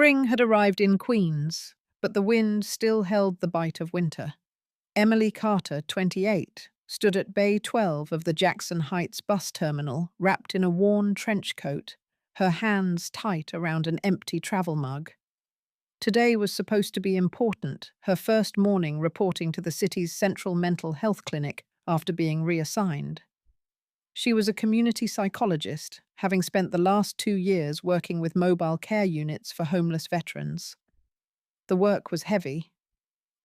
Spring had arrived in Queens, but the wind still held the bite of winter. Emily Carter, 28, stood at Bay 12 of the Jackson Heights bus terminal, wrapped in a worn trench coat, her hands tight around an empty travel mug. Today was supposed to be important, her first morning reporting to the city's central mental health clinic after being reassigned. She was a community psychologist, having spent the last 2 years working with mobile care units for homeless veterans. The work was heavy,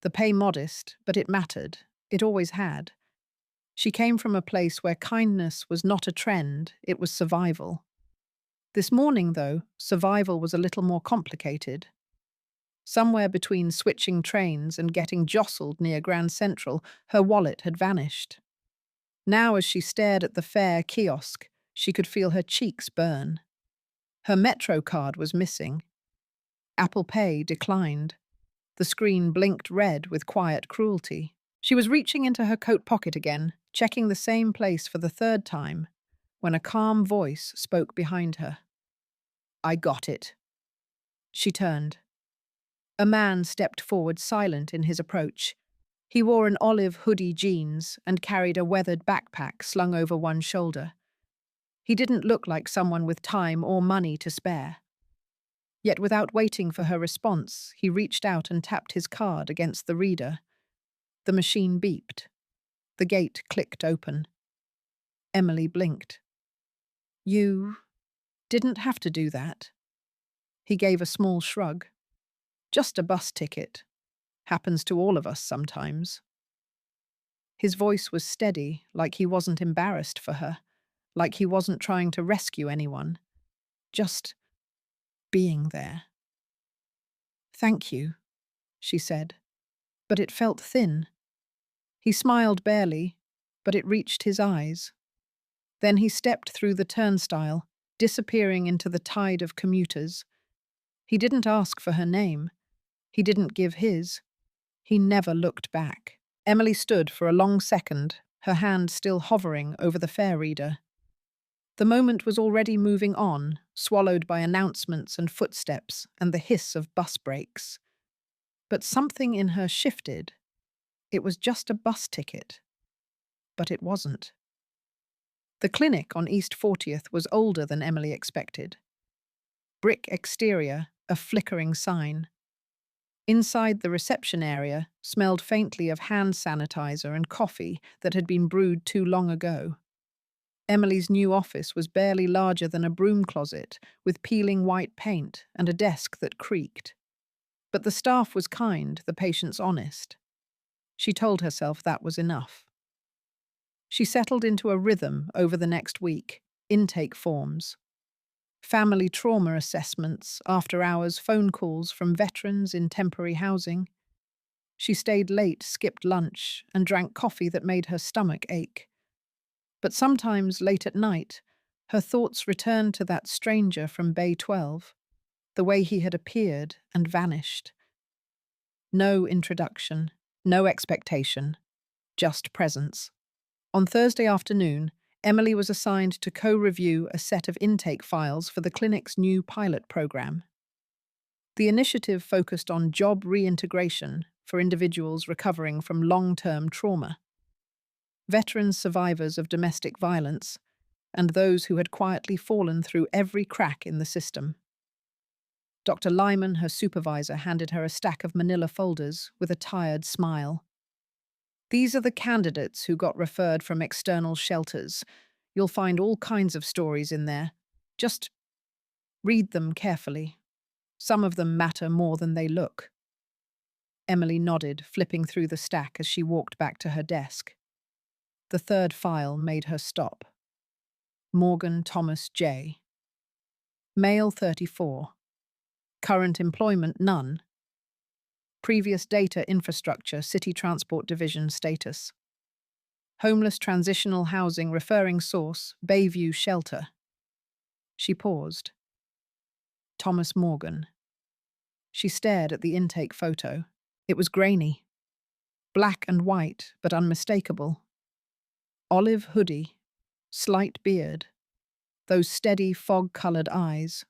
the pay modest, but it mattered. It always had. She came from a place where kindness was not a trend, it was survival. This morning, though, survival was a little more complicated. Somewhere between switching trains and getting jostled near Grand Central, her wallet had vanished. Now, as she stared at the fare kiosk, she could feel her cheeks burn. Her Metro card was missing. Apple Pay declined. The screen blinked red with quiet cruelty. She was reaching into her coat pocket again, checking the same place for the third time, when a calm voice spoke behind her. "I got it." She turned. A man stepped forward, silent in his approach. He wore an olive hoodie jeans and carried a weathered backpack slung over one shoulder. He didn't look like someone with time or money to spare. Yet without waiting for her response, he reached out and tapped his card against the reader. The machine beeped. The gate clicked open. Emily blinked. "You didn't have to do that." He gave a small shrug. "Just a bus ticket. Happens to all of us sometimes." His voice was steady, like he wasn't embarrassed for her, like he wasn't trying to rescue anyone. Just being there. "Thank you," she said, but it felt thin. He smiled barely, but it reached his eyes. Then he stepped through the turnstile, disappearing into the tide of commuters. He didn't ask for her name. He didn't give his. He never looked back. Emily stood for a long second, her hand still hovering over the fare reader. The moment was already moving on, swallowed by announcements and footsteps and the hiss of bus brakes. But something in her shifted. It was just a bus ticket. But it wasn't. The clinic on East 40th was older than Emily expected. Brick exterior, a flickering sign. Inside the reception area smelled faintly of hand sanitizer and coffee that had been brewed too long ago. Emily's new office was barely larger than a broom closet, with peeling white paint and a desk that creaked. But the staff was kind, the patients honest. She told herself that was enough. She settled into a rhythm over the next week: intake forms, family trauma assessments, after-hours phone calls from veterans in temporary housing. She stayed late, skipped lunch, and drank coffee that made her stomach ache. But sometimes, late at night, her thoughts returned to that stranger from Bay 12, the way he had appeared and vanished. No introduction, no expectation, just presence. On Thursday afternoon, Emily was assigned to co-review a set of intake files for the clinic's new pilot program. The initiative focused on job reintegration for individuals recovering from long-term trauma. Veteran survivors of domestic violence, and those who had quietly fallen through every crack in the system. Dr. Lyman, her supervisor, handed her a stack of manila folders with a tired smile. "These are the candidates who got referred from external shelters. You'll find all kinds of stories in there. Just read them carefully. Some of them matter more than they look." Emily nodded, flipping through the stack as she walked back to her desk. The third file made her stop. Morgan Thomas J. Male 34. Current employment none. Previous data infrastructure City Transport Division status. Homeless transitional housing referring source Bayview Shelter. She paused. Thomas Morgan. She stared at the intake photo. It was grainy. Black and white, but unmistakable. Olive hoodie, slight beard, those steady fog-colored eyes.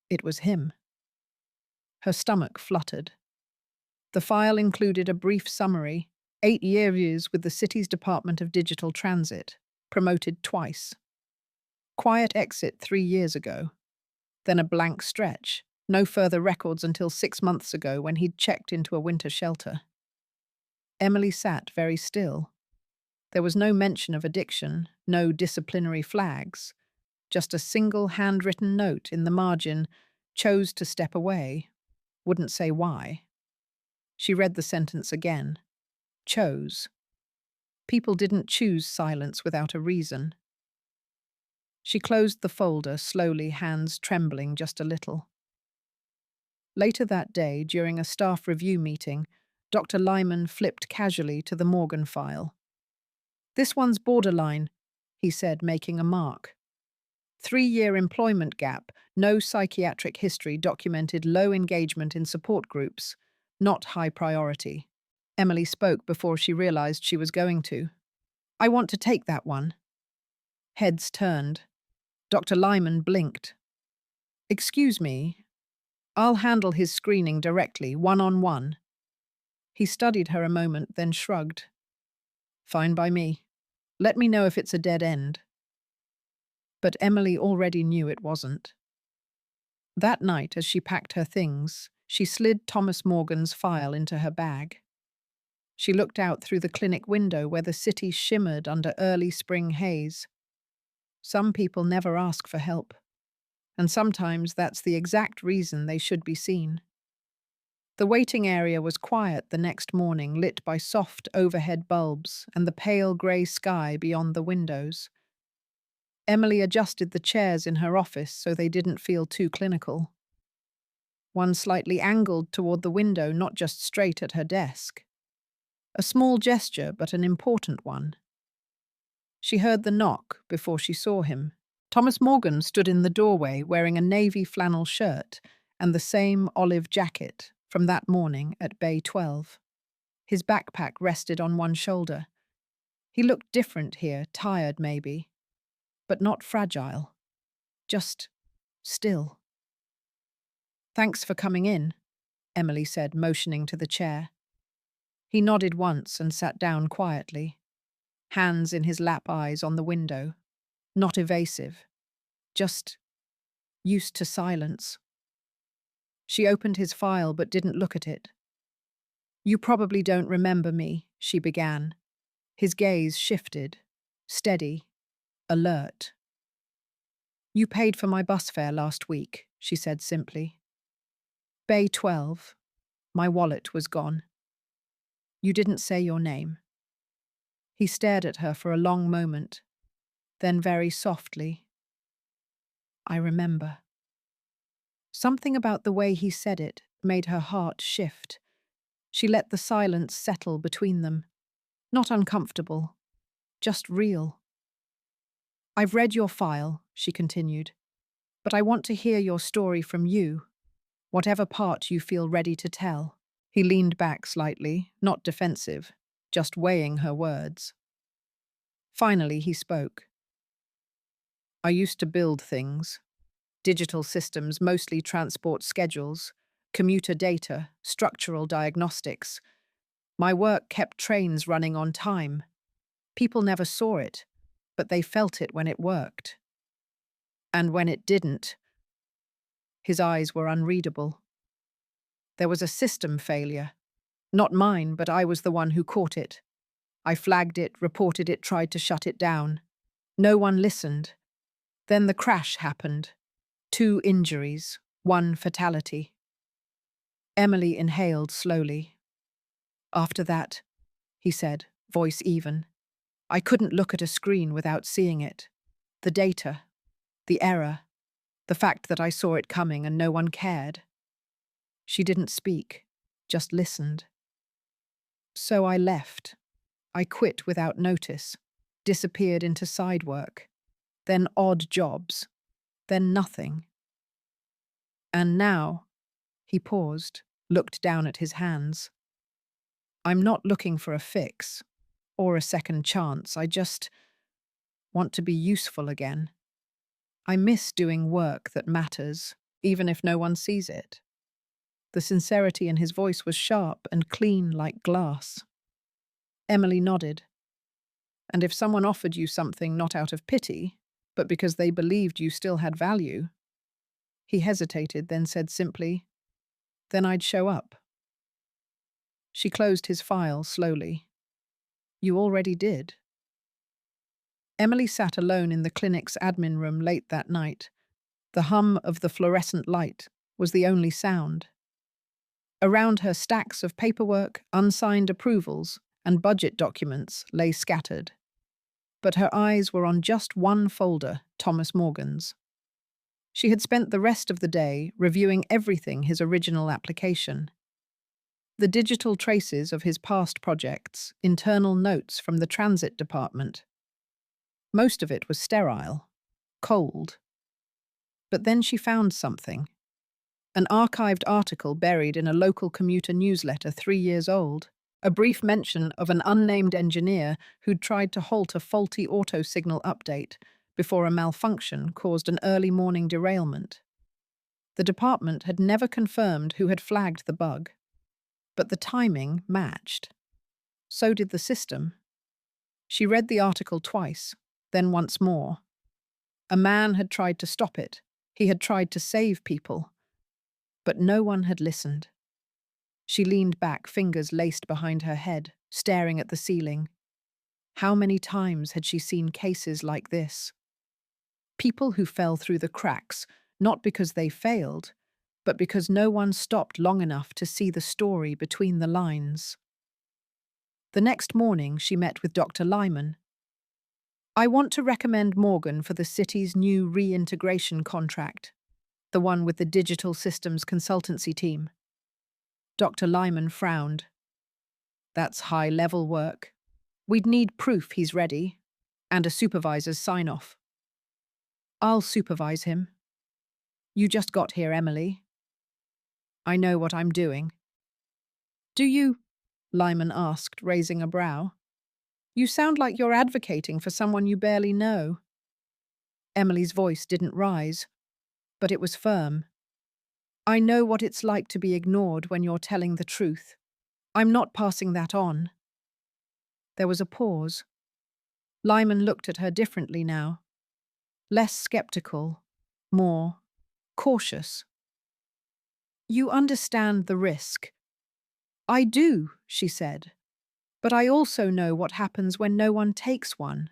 It was him. Her stomach fluttered. The file included a brief summary: 8 years with the city's Department of Digital Transit, promoted twice. Quiet exit 3 years ago. Then a blank stretch. No further records until 6 months ago when he'd checked into a winter shelter. Emily sat very still. There was no mention of addiction, no disciplinary flags, just a single handwritten note in the margin: chose to step away, wouldn't say why. She read the sentence again. Chose. People didn't choose silence without a reason. She closed the folder slowly, hands trembling just a little. Later that day, during a staff review meeting, Dr. Lyman flipped casually to the Morgan file. "This one's borderline," he said, making a mark. 3-year employment gap, no psychiatric history documented, low engagement in support groups, not high priority. Emily spoke before she realized she was going to. "I want to take that one." Heads turned. Dr. Lyman blinked. "Excuse me. I'll handle his screening directly, one-on-one." He studied her a moment, then shrugged. "Fine by me. Let me know if it's a dead end." But Emily already knew it wasn't. That night, as she packed her things, she slid Thomas Morgan's file into her bag. She looked out through the clinic window where the city shimmered under early spring haze. Some people never ask for help, and sometimes that's the exact reason they should be seen. The waiting area was quiet the next morning, lit by soft overhead bulbs and the pale grey sky beyond the windows. Emily adjusted the chairs in her office so they didn't feel too clinical. One slightly angled toward the window, not just straight at her desk. A small gesture, but an important one. She heard the knock before she saw him. Thomas Morgan stood in the doorway wearing a navy flannel shirt and the same olive jacket from that morning at Bay 12. His backpack rested on one shoulder. He looked different here, tired maybe, but not fragile. Just still. "Thanks for coming in," Emily said, motioning to the chair. He nodded once and sat down quietly, hands in his lap, eyes on the window. Not evasive, just used to silence. She opened his file but didn't look at it. "You probably don't remember me," she began. His gaze shifted, steady, alert. "You paid for my bus fare last week," she said simply. "Bay 12. My wallet was gone. You didn't say your name." He stared at her for a long moment, then very softly, "I remember." Something about the way he said it made her heart shift. She let the silence settle between them. Not uncomfortable, just real. "I've read your file," she continued, "but I want to hear your story from you, whatever part you feel ready to tell." He leaned back slightly, not defensive, just weighing her words. Finally, he spoke. "I used to build things. Digital systems, mostly transport schedules, commuter data, structural diagnostics. My work kept trains running on time. People never saw it, but they felt it when it worked. And when it didn't," his eyes were unreadable. "There was a system failure. Not mine, but I was the one who caught it. I flagged it, reported it, tried to shut it down. No one listened. Then the crash happened. 2 injuries, 1 fatality." Emily inhaled slowly. "After that," he said, voice even, "I couldn't look at a screen without seeing it. The data, the error, the fact that I saw it coming and no one cared." She didn't speak, just listened. "So I left. I quit without notice, disappeared into side work, then odd jobs, then nothing. And now," he paused, looked down at his hands, "I'm not looking for a fix or a second chance. I just want to be useful again. I miss doing work that matters, even if no one sees it." The sincerity in his voice was sharp and clean like glass. Emily nodded. And if someone offered you something not out of pity, but because they believed you still had value? He hesitated, then said simply, "Then I'd show up." She closed his file slowly. "You already did." Emily sat alone in the clinic's admin room late that night. The hum of the fluorescent light was the only sound. Around her, stacks of paperwork, unsigned approvals, and budget documents lay scattered. But her eyes were on just one folder, Thomas Morgan's. She had spent the rest of the day reviewing everything his original application. The digital traces of his past projects, internal notes from the transit department. Most of it was sterile, cold. But then she found something. An archived article buried in a local commuter newsletter 3 years old. A brief mention of an unnamed engineer who'd tried to halt a faulty auto signal update before a malfunction caused an early morning derailment. The department had never confirmed who had flagged the bug, but the timing matched. So did the system. She read the article twice, then once more. A man had tried to stop it. He had tried to save people. But no one had listened. She leaned back, fingers laced behind her head, staring at the ceiling. How many times had she seen cases like this? People who fell through the cracks, not because they failed, but because no one stopped long enough to see the story between the lines. The next morning, she met with Dr. Lyman. "I want to recommend Morgan for the city's new reintegration contract, the one with the digital systems consultancy team." Dr. Lyman frowned. "That's high-level work. We'd need proof he's ready, and a supervisor's sign-off." "I'll supervise him." "You just got here, Emily." "I know what I'm doing." "Do you?" Lyman asked, raising a brow. "You sound like you're advocating for someone you barely know." Emily's voice didn't rise, but it was firm. "I know what it's like to be ignored when you're telling the truth. I'm not passing that on." There was a pause. Lyman looked at her differently now. Less skeptical, more cautious. "You understand the risk." "I do," she said. "But I also know what happens when no one takes one."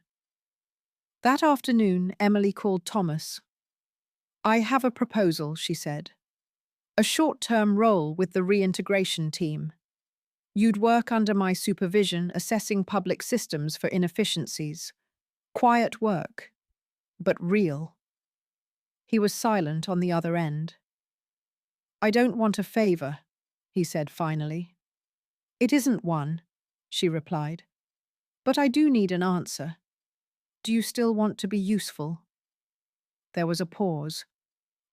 That afternoon, Emily called Thomas. "I have a proposal," she said. "A short-term role with the reintegration team. You'd work under my supervision assessing public systems for inefficiencies. Quiet work, but real." He was silent on the other end. "I don't want a favor," he said finally. "It isn't one," she replied. "But I do need an answer. Do you still want to be useful?" There was a pause.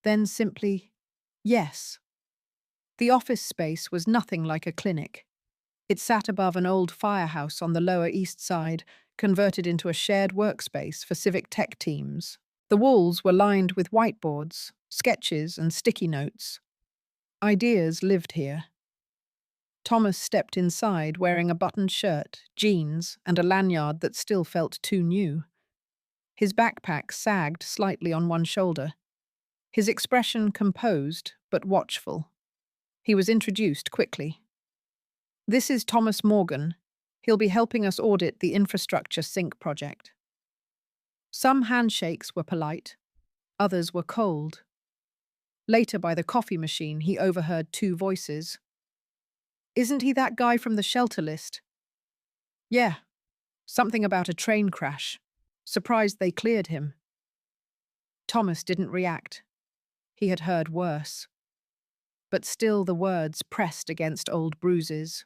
Then simply, "Yes." The office space was nothing like a clinic. It sat above an old firehouse on the Lower East Side, converted into a shared workspace for civic tech teams. The walls were lined with whiteboards, sketches, and sticky notes. Ideas lived here. Thomas stepped inside wearing a buttoned shirt, jeans, and a lanyard that still felt too new. His backpack sagged slightly on one shoulder. His expression composed, but watchful. He was introduced quickly. "This is Thomas Morgan. He'll be helping us audit the infrastructure sync project." Some handshakes were polite, others were cold. Later, by the coffee machine, he overheard 2 voices. "Isn't he that guy from the shelter list?" "Yeah. Something about a train crash. Surprised they cleared him." Thomas didn't react. He had heard worse. But still the words pressed against old bruises.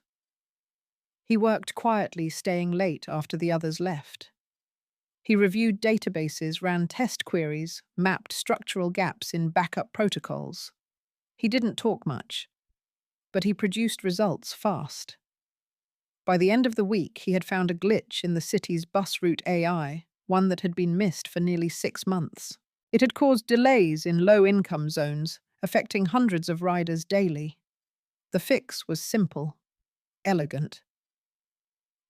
He worked quietly, staying late after the others left. He reviewed databases, ran test queries, mapped structural gaps in backup protocols. He didn't talk much, but he produced results fast. By the end of the week, he had found a glitch in the city's bus route AI, one that had been missed for nearly 6 months. It had caused delays in low-income zones, affecting hundreds of riders daily. The fix was simple, elegant.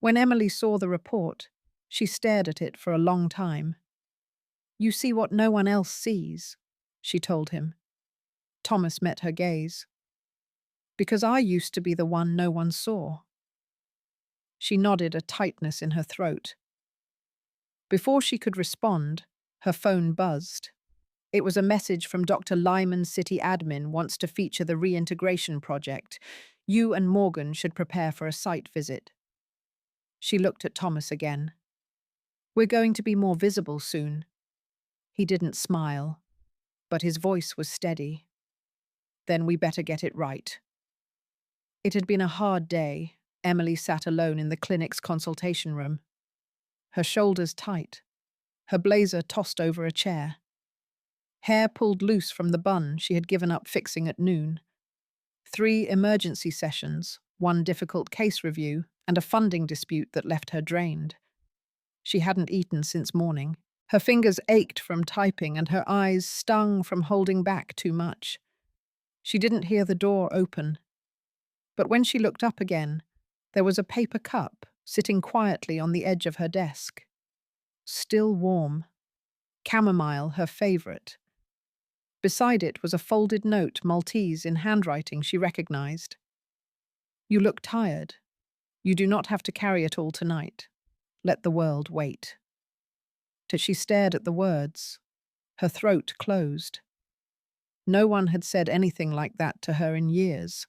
When Emily saw the report, she stared at it for a long time. "You see what no one else sees," she told him. Thomas met her gaze. "Because I used to be the one no one saw." She nodded, a tightness in her throat. Before she could respond, her phone buzzed. It was a message from Dr. Lyman, city admin, wants to feature the reintegration project. You and Morgan should prepare for a site visit. She looked at Thomas again. "We're going to be more visible soon." He didn't smile, but his voice was steady. "Then we better get it right." It had been a hard day. Emily sat alone in the clinic's consultation room. Her shoulders tight, her blazer tossed over a chair. Hair pulled loose from the bun she had given up fixing at noon. 3 emergency sessions, 1 difficult case review, and a funding dispute that left her drained. She hadn't eaten since morning. Her fingers ached from typing and her eyes stung from holding back too much. She didn't hear the door open. But when she looked up again, there was a paper cup sitting quietly on the edge of her desk. Still warm. Chamomile, her favorite. Beside it was a folded note, Maltese, in handwriting she recognized. "You look tired. You do not have to carry it all tonight. Let the world wait." She stared at the words. Her throat closed. No one had said anything like that to her in years.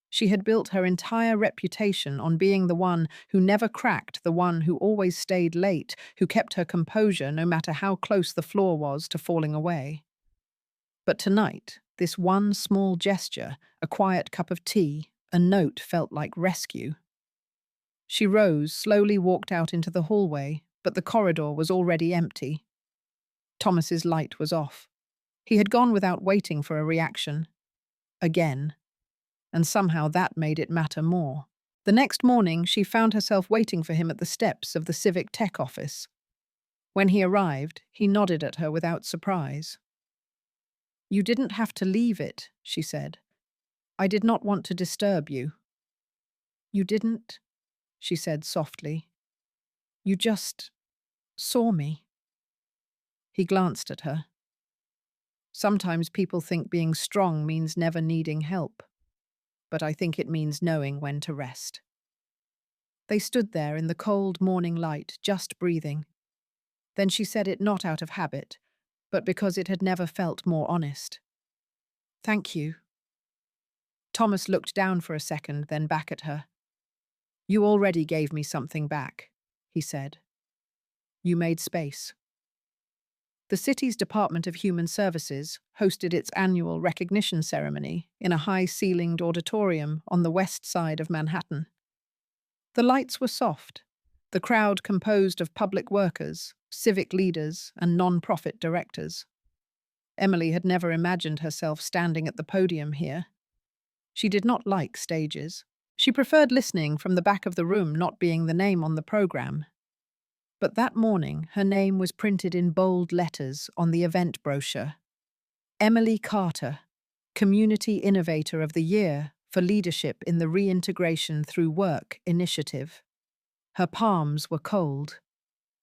She had built her entire reputation on being the one who never cracked, the one who always stayed late, who kept her composure no matter how close the floor was to falling away. But tonight, this one small gesture, a quiet cup of tea, a note, felt like rescue. She rose, slowly walked out into the hallway, but the corridor was already empty. Thomas's light was off. He had gone without waiting for a reaction. Again. And somehow that made it matter more. The next morning, she found herself waiting for him at the steps of the Civic Tech office. When he arrived, he nodded at her without surprise. "You didn't have to leave it," she said. "I did not want to disturb you." "You didn't?" she said softly. "You just saw me." He glanced at her. "Sometimes people think being strong means never needing help, but I think it means knowing when to rest." They stood there in the cold morning light, just breathing. Then she said it not out of habit, but because it had never felt more honest. "Thank you." Thomas looked down for a second, then back at her. "You already gave me something back," he said. "You made space." The city's Department of Human Services hosted its annual recognition ceremony in a high-ceilinged auditorium on the west side of Manhattan. The lights were soft, the crowd composed of public workers, civic leaders, and non-profit directors. Emily had never imagined herself standing at the podium here. She did not like stages. She preferred listening from the back of the room, not being the name on the program. But that morning, her name was printed in bold letters on the event brochure. Emily Carter, Community Innovator of the Year for Leadership in the Reintegration Through Work initiative. Her palms were cold.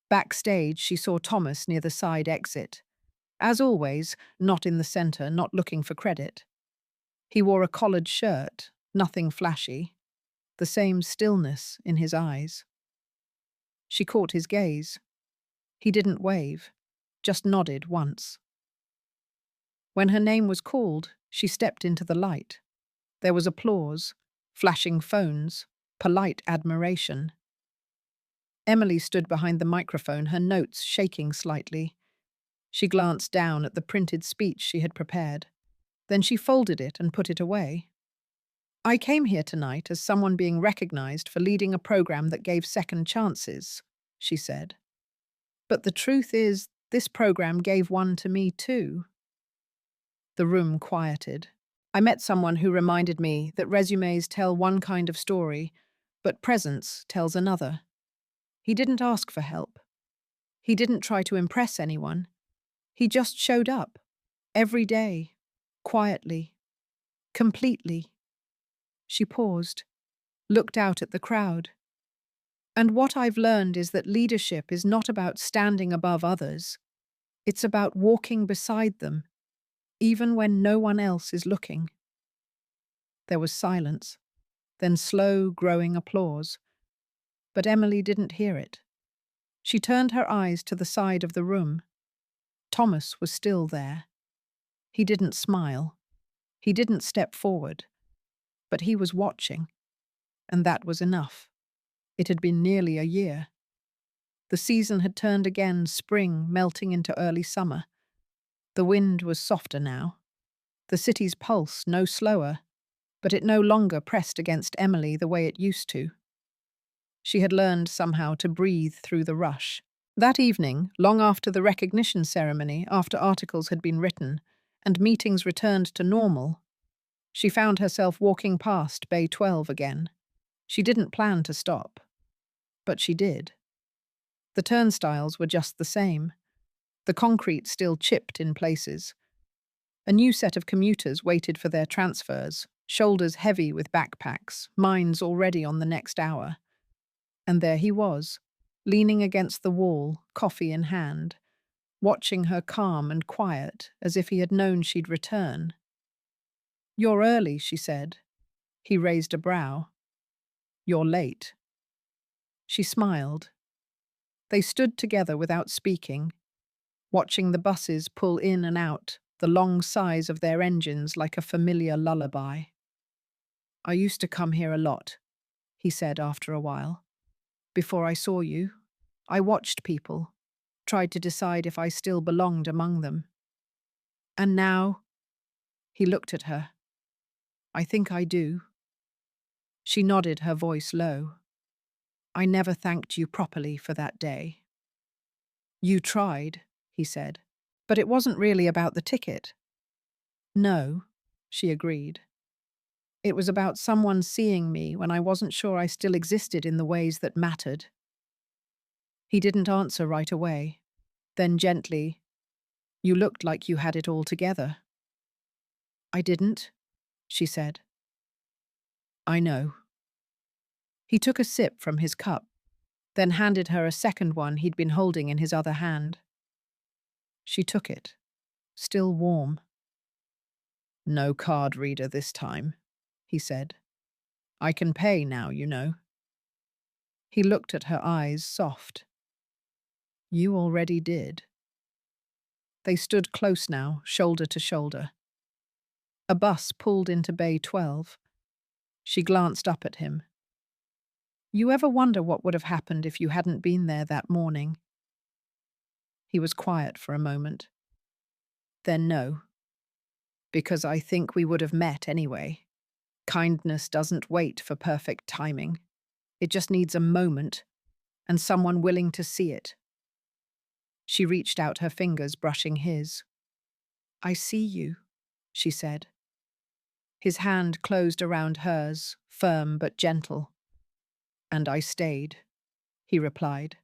Backstage, she saw Thomas near the side exit. As always, not in the center, not looking for credit. He wore a collared shirt, nothing flashy, the same stillness in his eyes. She caught his gaze. He didn't wave, just nodded once. When her name was called, she stepped into the light. There was applause, flashing phones, polite admiration. Emily stood behind the microphone, her notes shaking slightly. She glanced down at the printed speech she had prepared. Then she folded it and put it away. "I came here tonight as someone being recognized for leading a program that gave second chances," she said. "But the truth is, this program gave one to me too." The room quieted. "I met someone who reminded me that resumes tell one kind of story, but presence tells another. He didn't ask for help. He didn't try to impress anyone. He just showed up, every day, quietly, completely. She paused, looked out at the crowd. And what I've learned is that leadership is not about standing above others. It's about walking beside them, even when no one else is looking. There was silence, then slow, growing applause. But Emily didn't hear it. She turned her eyes to the side of the room. Thomas was still there. He didn't smile. He didn't step forward. But he was watching. And that was enough. It had been nearly a year. The season had turned again, spring melting into early summer. The wind was softer now. The city's pulse no slower, but it no longer pressed against Emily the way it used to. She had learned somehow to breathe through the rush. That evening, long after the recognition ceremony, after articles had been written, and meetings returned to normal, she found herself walking past Bay 12 again. She didn't plan to stop. But she did. The turnstiles were just the same. The concrete still chipped in places. A new set of commuters waited for their transfers, shoulders heavy with backpacks, minds already on the next hour. And there he was, leaning against the wall, coffee in hand, watching her calm and quiet, as if he had known she'd return. "You're early," she said. He raised a brow. "You're late." She smiled. They stood together without speaking, watching the buses pull in and out, the long sighs of their engines like a familiar lullaby. "I used to come here a lot," he said after a while. "Before I saw you, I watched people, tried to decide if I still belonged among them. And now," he looked at her, "I think I do." She nodded, her voice low. "I never thanked you properly for that day." "You tried," he said, "but it wasn't really about the ticket." "No," she agreed. "It was about someone seeing me when I wasn't sure I still existed in the ways that mattered." He didn't answer right away. Then gently, "You looked like you had it all together." "I didn't," she said. "I know." He took a sip from his cup, then handed her a second one he'd been holding in his other hand. She took it, still warm. "No card reader this time," he said. "I can pay now, you know." He looked at her eyes, soft. "You already did." They stood close now, shoulder to shoulder. A bus pulled into Bay 12. She glanced up at him. "You ever wonder what would have happened if you hadn't been there that morning?" He was quiet for a moment. "Then no. Because I think we would have met anyway. Kindness doesn't wait for perfect timing. It just needs a moment, and someone willing to see it." She reached out her fingers, brushing his. "I see you," she said. His hand closed around hers, firm but gentle. "And I stayed," he replied.